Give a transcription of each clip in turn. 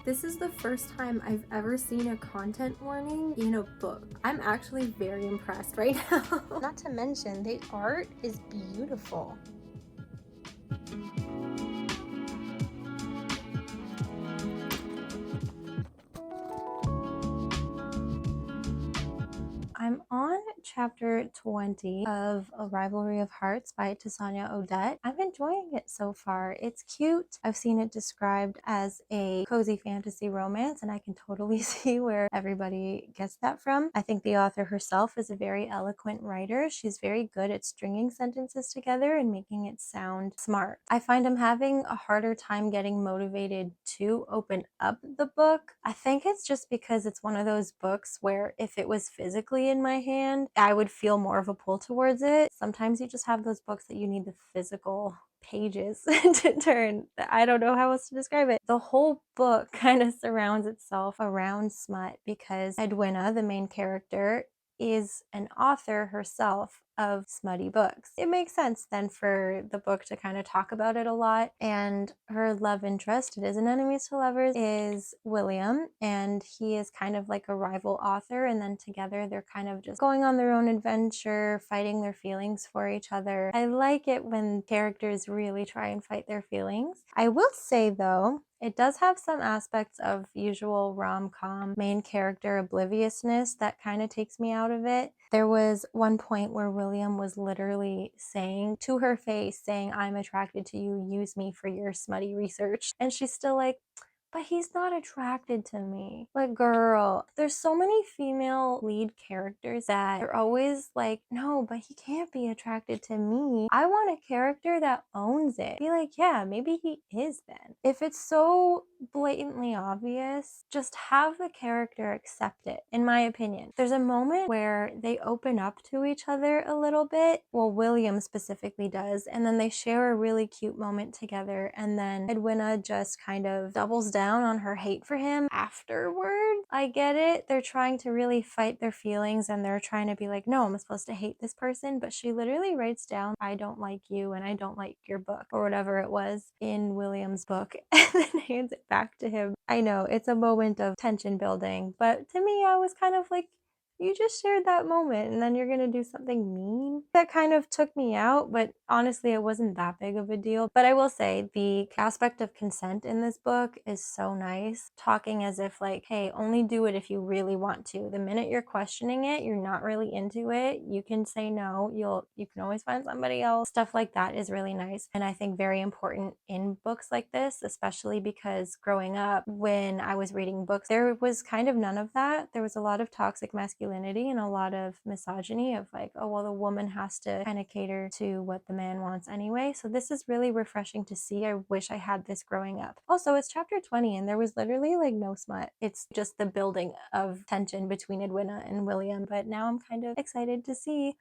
This is the first time I've ever seen a content warning in a book. I'm actually very impressed right now. Not to mention, the art is beautiful. I'm on chapter 20 of A Rivalry of Hearts by Tanya Odette. I'm enjoying it so far. It's cute. I've seen it described as a cozy fantasy romance, and I can totally see where everybody gets that from. I think the author herself is a very eloquent writer. She's very good at stringing sentences together and making it sound smart. I find I'm having a harder time getting motivated to open up the book. I think it's just because it's one of those books where if it was physically in my hand, I would feel more of a pull towards it. Sometimes you just have those books that you need the physical pages to turn. I don't know how else to describe it. The whole book kind of surrounds itself around smut because Edwina, the main character, is an author herself of smutty books. It makes sense then for the book to kind of talk about it a lot. And her love interest, it is an enemies to lovers, is William, and he is kind of like a rival author, and then together they're kind of just going on their own adventure, fighting their feelings for each other. I like it when characters really try and fight their feelings. I will say though, it does have some aspects of usual rom-com main character obliviousness that kind of takes me out of it. There was one point where William was literally saying to her face, saying, "I'm attracted to you, use me for your smutty research." And she's still like, "But he's not attracted to me." Like, girl, there's so many female lead characters that are always like, "No, but he can't be attracted to me." I want a character that owns it. Be like, yeah, maybe he is then. If it's so blatantly obvious, just have the character accept it, in my opinion. There's a moment where they open up to each other a little bit. Well, William specifically does. And then they share a really cute moment together. And then Edwina just kind of doubles down on her hate for him afterward. I get it. They're trying to really fight their feelings and they're trying to be like, no, I'm supposed to hate this person. But she literally writes down, "I don't like you and I don't like your book," or whatever it was in William's book, and then hands it back to him. I know it's a moment of tension building, but to me, I was kind of like, you just shared that moment and then you're gonna do something mean? That kind of took me out, but honestly, it wasn't that big of a deal. But I will say the aspect of consent in this book is so nice. Talking as if like, hey, only do it if you really want to. The minute you're questioning it, you're not really into it, you can say no. You can always find somebody else. Stuff like that is really nice. And I think very important in books like this, especially because growing up when I was reading books, there was kind of none of that. There was a lot of toxic masculinity and a lot of misogyny of like, oh, well, the woman has to kind of cater to what the man wants anyway. So this is really refreshing to see. I wish I had this growing up. Also, it's chapter 20 and there was literally like no smut. It's just the building of tension between Edwina and William. But now I'm kind of excited to see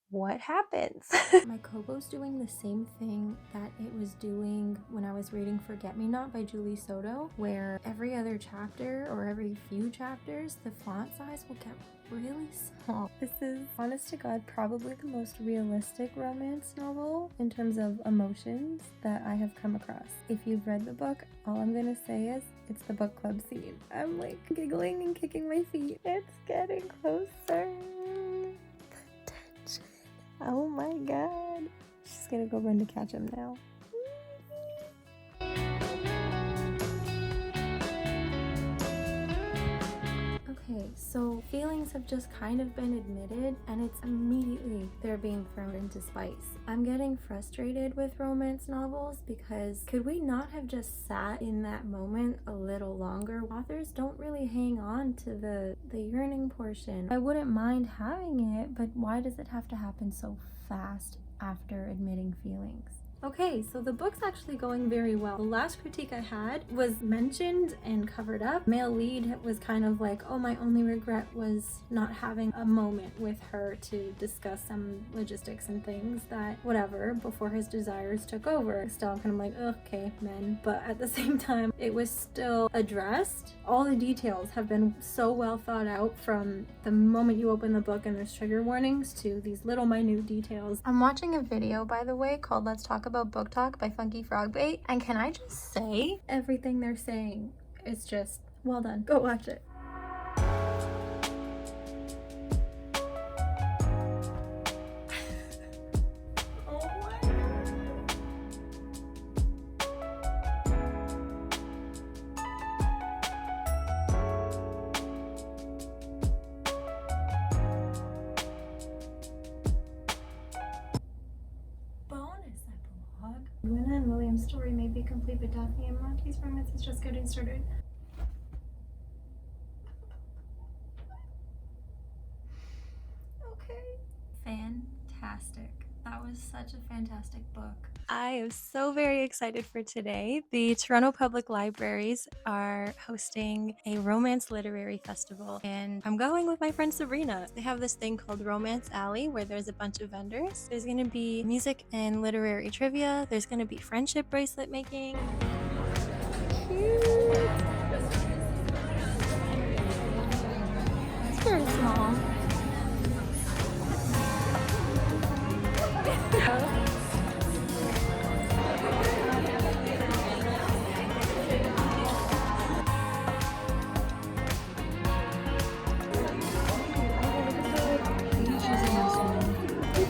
what happens. My Kobo's doing the same thing that it was doing when I was reading Forget Me Not by Julie Soto, where every other chapter or every few chapters, the font size will get really small. This is, honest to God, probably the most realistic romance novel in terms of emotions that I have come across. If you've read the book, all I'm gonna say is it's the book club scene. I'm like giggling and kicking my feet. It's getting closer. Oh my god. She's gonna go run to catch him now. Okay, so feelings have just kind of been admitted and it's immediately they're being thrown into spice. I'm getting frustrated with romance novels because could we not have just sat in that moment a little longer? Authors don't really hang on to the yearning portion. I wouldn't mind having it, but why does it have to happen so fast after admitting feelings? Okay, so the book's actually going very well. The last critique I had was mentioned and covered up. Male lead was kind of like, oh, my only regret was not having a moment with her to discuss some logistics and things that, whatever, before his desires took over. Still, I'm kind of like, okay, men. But at the same time, it was still addressed. All the details have been so well thought out from the moment you open the book and there's trigger warnings to these little minute details. I'm watching a video, by the way, called Let's Talk About Booktok by Funky Frogbait, and can I just say everything they're saying is just well done. Go watch it. Luna and William's story may be complete, but Daphne and Monty's romance is just getting started. Okay. Fantastic. That was such a fantastic book. I am so very excited for today. The Toronto Public Libraries are hosting a romance literary festival, and I'm going with my friend Sabrina. They have this thing called Romance Alley where there's a bunch of vendors. There's going to be music and literary trivia. There's going to be friendship bracelet making. Cute. It's very small.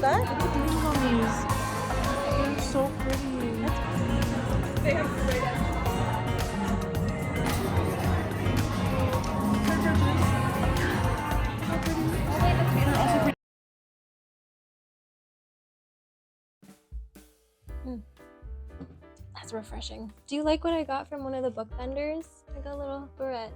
That? Look at these mummies. They're so pretty. They have great That's refreshing. Do you like what I got from one of the book vendors? I got little berets?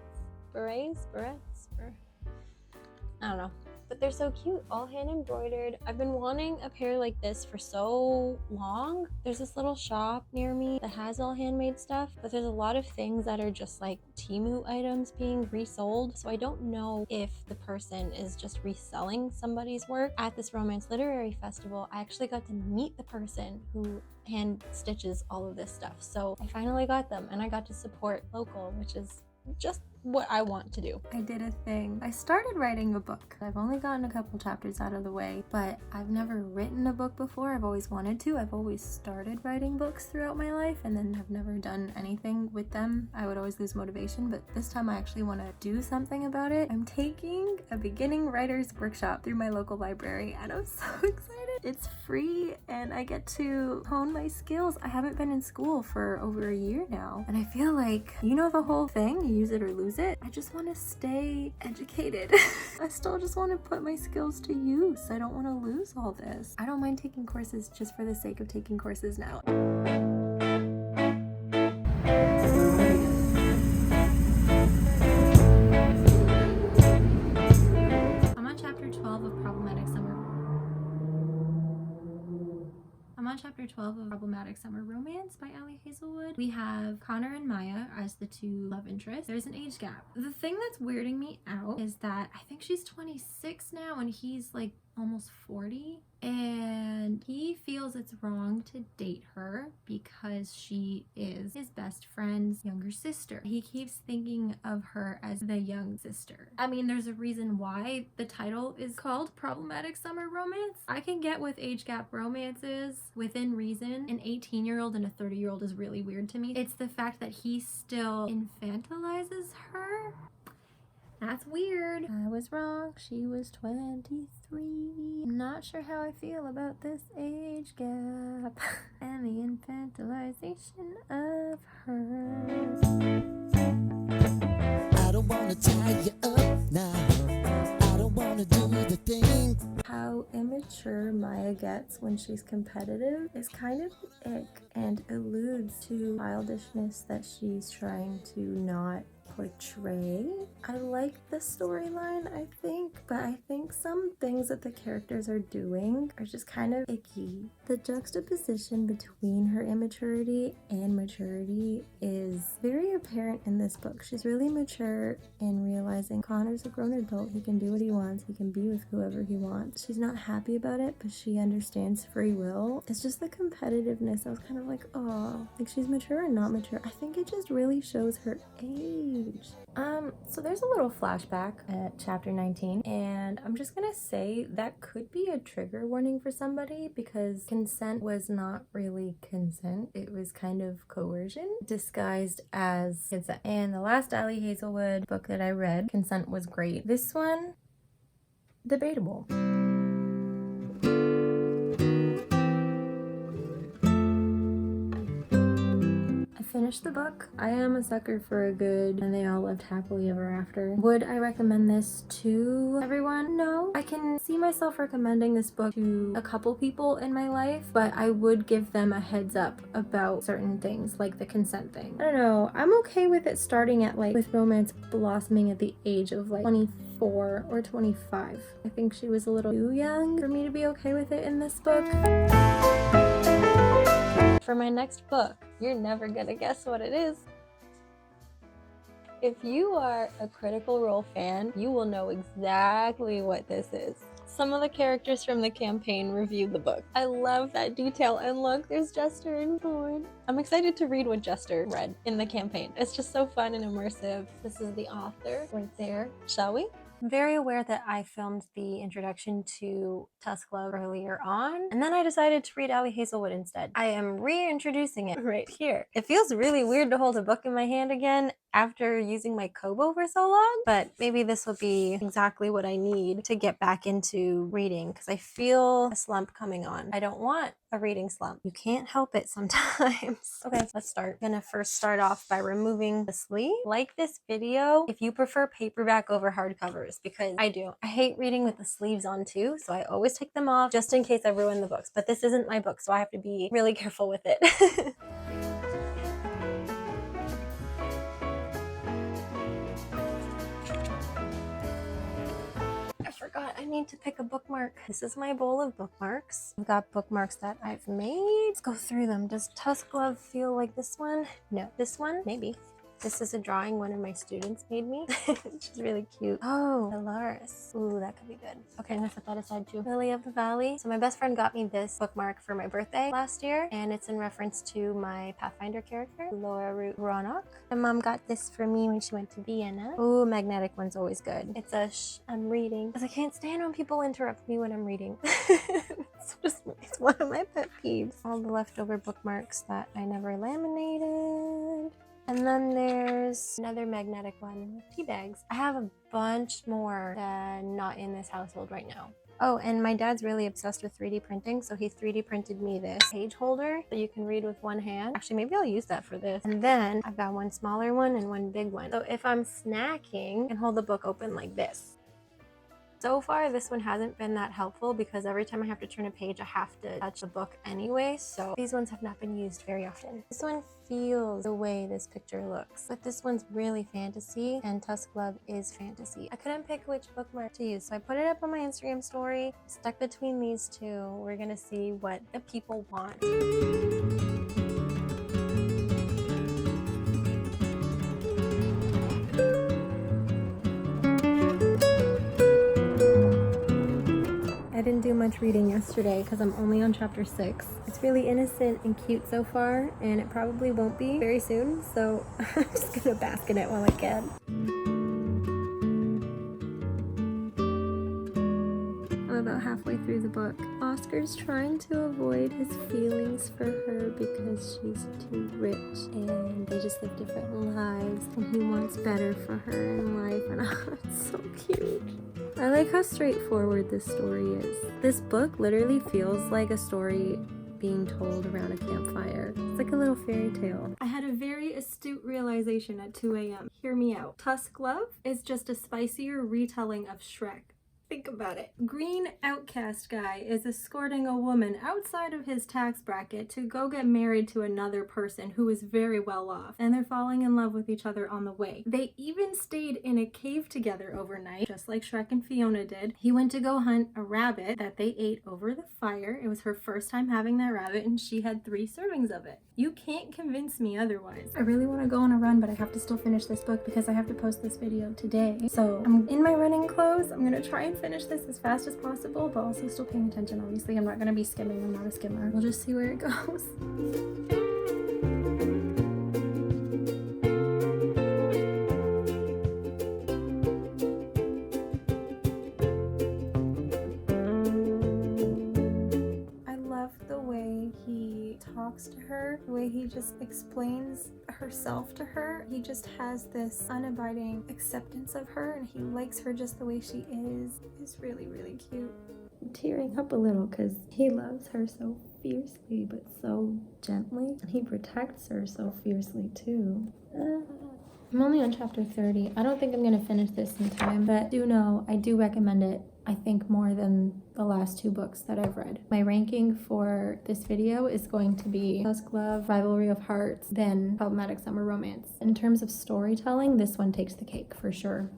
I don't know. But they're so cute, all hand embroidered. I've been wanting a pair like this for so long. There's this little shop near me that has all handmade stuff, but there's a lot of things that are just like Temu items being resold. So I don't know if the person is just reselling somebody's work. At this romance literary festival, I actually got to meet the person who hand stitches all of this stuff. So I finally got them and I got to support local, which is just what I want to do. I did a thing. I started writing a book. I've only gotten a couple chapters out of the way, but I've never written a book before. I've always wanted to. I've always started writing books throughout my life and then have never done anything with them. I would always lose motivation, but this time I actually want to do something about it. I'm taking a beginning writer's workshop through my local library and I'm so excited. It's free and I get to hone my skills. I haven't been in school for over a year now and I feel like, you know, the whole thing, you use it or lose it. I just want to stay educated. I still just want to put my skills to use. I don't want to lose all this. I don't mind taking courses just for the sake of taking courses now. I'm on chapter 12 of Problematic Summer Romance by Alihazelwood. We have Connor and Maya as the two love interests. There's an age gap. The thing that's weirding me out is that I think she's 26 now and he's like almost 40, and he feels it's wrong to date her because she is his best friend's younger sister. He keeps thinking of her as the young sister. I mean, there's a reason why the title is called Problematic Summer Romance. I can get with age gap romances within reason. An 18-year-old and a 30-year-old is really weird to me. It's the fact that he still infantilizes her. That's weird. I was wrong. She was 23. I'm not sure how I feel about this age gap and the infantilization of hers. I don't want to tie you up now. I don't want to do the thing. How immature Maya gets when she's competitive is kind of ick and alludes to childishness that she's trying to not portray. I like the storyline, I think, but I think some things that the characters are doing are just kind of icky. The juxtaposition between her immaturity and maturity is very apparent in this book. She's really mature in realizing Connor's a grown adult. He can do what he wants. He can be with whoever he wants. She's not happy about it, but she understands free will. It's just the competitiveness. I was kind of like, oh, like she's mature and not mature. I think it just really shows her age. huge. So there's a little flashback at chapter 19, and I'm just gonna say that could be a trigger warning for somebody because consent was not really consent. It was kind of coercion disguised as consent. And the last Ali Hazelwood book that I read, consent was great. This one, debatable. Finished the book. I am a sucker for a good and they all lived happily ever after. Would I recommend this to everyone? No. I can see myself recommending this book to a couple people in my life, but I would give them a heads up about certain things like the consent thing. I don't know. I'm okay with it starting at with romance blossoming at the age of 24 or 25. I think she was a little too young for me to be okay with it in this book. For my next book, you're never gonna guess what it is. If you are a Critical Role fan, you will know exactly what this is. Some of the characters from the campaign reviewed the book. I love that detail, and look, there's Jester and Thorn. I'm excited to read what Jester read in the campaign. It's just so fun and immersive. This is the author right there. Shall we? I'm very aware that I filmed the introduction to Tusk Love earlier on, and then I decided to read Ali Hazelwood instead. I am reintroducing it right here. It feels really weird to hold a book in my hand again after using my Kobo for so long, but maybe this will be exactly what I need to get back into reading because I feel a slump coming on. I don't want a reading slump. You can't help it sometimes. Okay, let's start. I'm gonna first start off by removing the sleeve. Like this video if you prefer paperback over hardcovers, because I do. I hate reading with the sleeves on too, so I always take them off just in case I ruin the books. But this isn't my book, so I have to be really careful with it. I forgot I need to pick a bookmark. This is my bowl of bookmarks. I've got bookmarks that I've made. Let's go through them. Does Tusk Love feel like this one? No. This one? Maybe. This is a drawing one of my students made me. She's really cute. Oh, Alaris. Ooh, that could be good. Okay, I'm gonna set that aside too. Lily of the Valley. So my best friend got me this bookmark for my birthday last year, and it's in reference to my Pathfinder character, Laura Roanoke. My mom got this for me when she went to Vienna. Ooh, magnetic one's always good. It's a I'm reading, because I can't stand when people interrupt me when I'm reading. It's one of my pet peeves. All the leftover bookmarks that I never laminated. And then there's another magnetic one with tea bags. I have a bunch more not in this household right now. Oh, and my dad's really obsessed with 3D printing, so he 3D printed me this page holder that you can read with one hand. Actually, maybe I'll use that for this. And then I've got one smaller one and one big one. So if I'm snacking, I can hold the book open like this. So far, this one hasn't been that helpful because every time I have to turn a page, I have to touch the book anyway, so these ones have not been used very often. This one feels the way this picture looks, but this one's really fantasy, and Tusk Love is fantasy. I couldn't pick which bookmark to use, so I put it up on my Instagram story. Stuck between these two. We're gonna see what the people want. I didn't do much reading yesterday because I'm only on chapter 6. It's really innocent and cute so far, and it probably won't be very soon, so I'm just gonna bask in it while I can. I'm about halfway through the book. Oscar's trying to avoid his feelings for her because she's too rich and they just live different lives, and he wants better for her in life, and oh, it's so cute. I like how straightforward this story is. This book literally feels like a story being told around a campfire. It's like a little fairy tale. I had a very astute realization at 2 a.m. Hear me out. Tusk Love is just a spicier retelling of Shrek. Think about it. Green outcast guy is escorting a woman outside of his tax bracket to go get married to another person who is very well off, and they're falling in love with each other on the way. They even stayed in a cave together overnight, just like Shrek and Fiona did. He went to go hunt a rabbit that they ate over the fire. It was her first time having that rabbit, and she had 3 servings of it. You can't convince me otherwise. I really want to go on a run, but I have to still finish this book because I have to post this video today. So I'm in my running clothes. I'm gonna try and finish this as fast as possible, but also still paying attention. Obviously, I'm not gonna be skimming. I'm not a skimmer. We'll just see where it goes. talks to her, the way he just explains herself to her. He just has this unabiding acceptance of her, and he likes her just the way she is. It's really, really cute. I'm tearing up a little because he loves her so fiercely but so gently, and he protects her so fiercely too. I'm only on chapter 30. I don't think I'm gonna finish this in time, but do know I do recommend it, I think, more than the last 2 books that I've read. My ranking for this video is going to be Dusk Love, Rivalry of Hearts, then Problematic Summer Romance. In terms of storytelling, this one takes the cake for sure.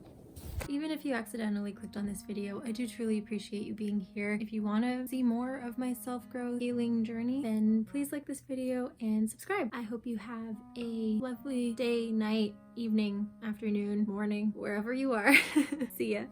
Even if you accidentally clicked on this video, I do truly appreciate you being here. If you want to see more of my self-growth healing journey, then please like this video and subscribe. I hope you have a lovely day, night, evening, afternoon, morning, wherever you are. See ya.